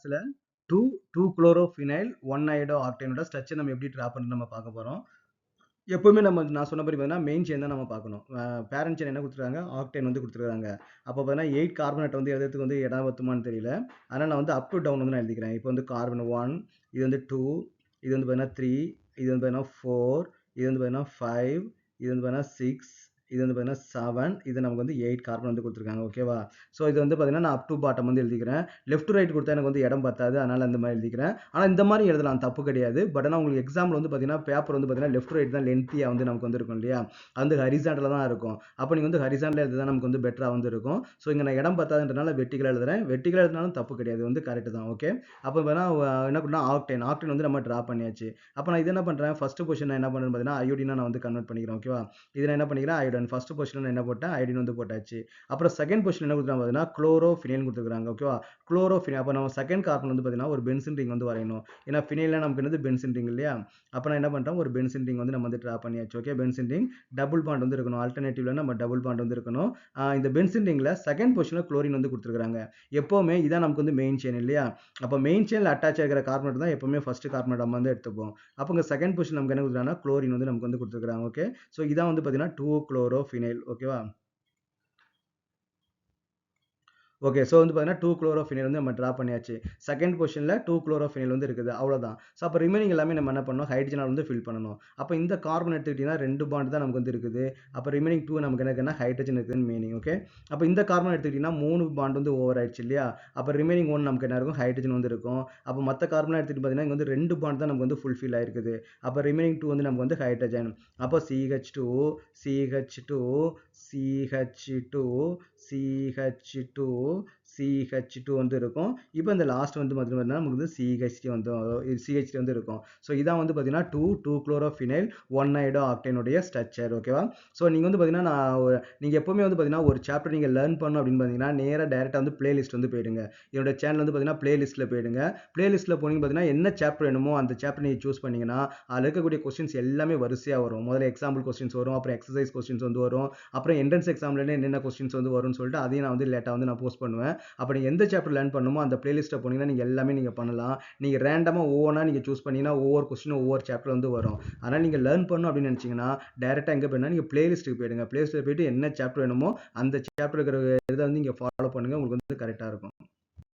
கிளாஸ்ல 2 குளோரோஃபினைல் 1 iodo ஆக்டேனோட structure நம்ம எப்படி ட்ரா பண்ணுறது நம்ம பார்க்க போகிறோம். எப்பவுமே நான் சொன்ன மாதிரி பார்த்தீங்கன்னா மெயின் செயின் தான் நம்ம பார்க்கணும். பேரண்ட் செயின் என்ன கொடுத்துருக்காங்க, ஆக்டேன் வந்து கொடுத்துருக்காங்க. அப்போ பார்த்தீங்கன்னா 8 கார்பனேட் வந்து எழுதுறதுக்கு வந்து இடம் பத்துமான்னு தெரியல. அதனால் நான் வந்து அப் டு டவுன் வந்து நான் எழுதிக்கிறேன். இப்போ வந்து கார்பன் 1, இது வந்து 2, இது வந்து பார்த்தீங்கன்னா 3, இது வந்து பார்த்தீங்கன்னா 4, இது வந்து பார்த்தீங்கன்னா 5, இது வந்து பார்த்தீங்கன்னா 6, இது வந்து பார்த்தீங்கன்னா 7, இது நமக்கு வந்து 8 கார்பன் வந்து கொடுத்துருக்காங்க. ஓகேவா? ஸோ இது வந்து பார்த்தீங்கன்னா நான் அப் டு பாட்டம் வந்து எழுதிக்கிறேன். லெஃப்ட் டு ரைட் கொடுத்தா எனக்கு வந்து இடம் பத்தாது, அதனால் அந்த மாதிரி எழுதிக்கிறேன். ஆனால் இந்த மாதிரி எழுதலாம், தப்பு கிடையாது. பட் ஆனால் உங்களுக்கு எக்ஸாம்பிள் வந்து பார்த்தீங்கன்னா பேப்பர் வந்து பார்த்தீங்கன்னா லெஃப்ட் டு ரைட் தான் லென்த்தியாக வந்து நமக்கு வந்து இருக்கும் இல்லையா, அது ஹரிசாண்டலில் தான் இருக்கும். அப்போ நீங்கள் வந்து ஹரிசாண்டலில் எழுதுதான் நமக்கு வந்து பெட்டராக வந்து இருக்கும். ஸோ இங்கே நான் இடம் பத்தாதுன்றனால வெர்டிகலாக எழுதுறேன். வெர்டிகலாக எழுதினாலும் தப்பு கிடையாது, வந்து கரெக்ட் தான். ஓகே, அப்போ வேணா என்ன பண்ணா ஆக்டேன் வந்து நம்ம ட்ரா பண்ணியாச்சு. அப்போ நான் இது என்ன பண்ணுறேன், ஃபர்ஸ்ட் பொசிஷன் நான் என்ன பண்ணுறேன் பார்த்தீங்கன்னா அயோடினா நான் வந்து கன்வெர்ட் பண்ணிக்கிறேன். ஓகேவா? இதில் என்ன பண்ணிக்கிறேன், அயோடின் ஃபர்ஸ்ட் பொசிஷன் என்ன போட்டேன், அயோடின் வந்து போட்டாச்சு. அப்புறம் செகண்ட் பொசிஷன் என்ன கொடுத்துருக்காங்க பார்த்தீங்கன்னா குளோரோஃபினைல் கொடுத்துருக்காங்க. ஓகேவா? குளோரோஃபினைல். அப்போ நம்ம செகண்ட் கார்பன் வந்து பார்த்தீங்கன்னா ஒரு பென்சின் ரிங் வந்து வரையணும். ஏன்னா ஃபினைல்ல நமக்கு என்னது பென்சின் ரிங் இல்லையா. அப்போ நான் என்ன பண்ணுறேன், ஒரு பென்சின் ரிங் வந்து நம்ம வந்து ட்ரா பண்ணியாச்சு. Okay, benzene ring double bond வந்து இருக்கணும். ஆல்டர்னேட்டிவ்ல நம்ம டபுள் பாண்ட் வந்து இருக்கணும். இந்த பென்சின் ரிங்ல செகண்ட் பொசிஷனில் குளோரின் வந்து கொடுத்துருக்காங்க. எப்போவுமே இதான் நமக்கு வந்து மெயின் செயின் இல்லையா. அப்போ மெயின் செயினில் அட்டாச் ஆகிற கார்பனேட் தான் எப்பவுமே ஃபர்ஸ்ட் கார்பனேட் நம்ம வந்து எடுத்துப்போம். அப்போ இங்கே செகண்ட் பொசிஷன் நமக்கு என்ன கொடுத்துருக்காங்கன்னா குளோரின் வந்து நமக்கு வந்து கொடுத்துருக்காங்க. ஓகே, ஸோ இதான் வந்து பார்த்தீங்கன்னா 2 குளோரோஃபினைல். ஓகேவா? ஓகே, ஸோ வந்து பார்த்தீங்கன்னா 2 குளோரோஃபினைல் வந்து நம்ம ட்ரா பண்ணியாச்சு. செகண்ட் பொசிஷனில் 2 குளோரோஃபினைல் வந்து இருக்குது, அவ்வளோதான். ஸோ அப்போ ரிமைனிங் எல்லாமே நம்ம என்ன பண்ணணும், ஹைட்ரஜனால் வந்து ஃபில் பண்ணணும். அப்போ இந்த கார்பன் எடுத்துக்கிட்டிங்கன்னா 2 பாண்ட் தான் நமக்கு வந்து இருக்குது. அப்போ ரிமைனிங் 2 நமக்கு என்ன இருக்குன்னா ஹைட்ரஜன் இருக்குதுன்னு மீனிங். ஓகே, அப்போ இந்த கார்பன் எடுத்துக்கிட்டிங்கன்னா 3 பாண்ட் வந்து ஓவர் ஆயிடுச்சு இல்லையா. அப்போ ரிமைனிங் 1 நமக்கு என்ன இருக்கும், ஹைட்ரஜன் வந்து இருக்கும். அப்போ மற்ற கார்பன் எடுத்துகிட்டு பார்த்தீங்கன்னா இங்கே வந்து 2 பாண்ட் தான் நமக்கு வந்து ஃபுல்ஃபில் ஆயிருக்குது. அப்போ ரிமைனிங் 2 வந்து நமக்கு வந்து ஹைட்ரஜன். அப்போ CH2, CH2, CH2, CH2, CH2 வந்து இருக்கும். இப்போ இந்த லாஸ்ட் வந்து பார்த்தீங்கன்னா நமக்கு வந்து CH3 வந்து CH3 வந்து இருக்கும். ஸோ இதான் வந்து பார்த்தீங்கன்னா 2 குளோரோஃபினைல் 1 அயோடோ ஆக்டேனுடைய ஸ்ட்ரக்சர். ஓகேவா? ஸோ நீங்கள் வந்து பார்த்தீங்கன்னா நீங்கள் எப்பவுமே வந்து பார்த்தீங்கன்னா ஒரு சாப்டர் நீங்கள் லேர்ன் பண்ணணும் அப்படின்னு பார்த்தீங்கன்னா நேராக டேரெக்டாக வந்து பிளேலிஸ்ட் வந்து போயிடுங்க. என்னோட சேனல் வந்து பார்த்தீங்கன்னா பிளேலிஸ்ட்டில் போயிடுங்க. பிளேலிஸ்ட்டில் போனீங்க பார்த்தீங்கன்னா என்ன சாப்டர் வேணுமோ அந்த சாப்டர் நீங்கள் சூஸ் பண்ணீங்கன்னா அதில் இருக்கக்கூடிய கொஸ்டின்ஸ் எல்லாமே வரிசையாக வரும். முதல்ல எக்ஸாம்பிள் கொஸ்டின்ஸ் வரும், அப்புறம் எக்ஸசைஸ் கொஸ்டின்ஸ் வந்து வரும், அப்புறம் என்ட்ரன்ஸ் எக்ஸாம்ல என்னென்ன கொஸ்டின்ஸ் வந்து வரும்னு சொல்லிட்டு அதையும் நான் வந்து லேட்டாக வந்து நான் போஸ்ட் பண்ணுவேன். அப்போ நீங்கள் எந்த சாப்டர் லேர்ன் பண்ணுமோ அந்த பிளேலிஸ்ட்டை போனீங்கன்னா நீங்கள் எல்லாமே நீங்கள் பண்ணலாம். நீங்கள் ரேண்டமாக ஒவ்வொன்றா நீங்கள் சூஸ் பண்ணீங்கன்னா ஒவ்வொரு கொஸ்டினும் ஒவ்வொரு சாப்டர் வந்து வரும். அதனால் நீங்கள் லேர்ன் பண்ணணும் அப்படின்னு நினச்சிங்கன்னா டேரெக்டாக எங்கே போயிடுனா நீங்கள் பிளேலிஸ்ட்டுக்கு போயிடுங்க. பிளேலிஸ்ட்டில் போயிட்டு என்ன சாப்டர் வேணுமோ அந்த சாப்டர் இருக்கிற இதை வந்து நீங்கள் ஃபாலோ பண்ணுங்கள், உங்களுக்கு வந்து கரெக்டாக இருக்கும்.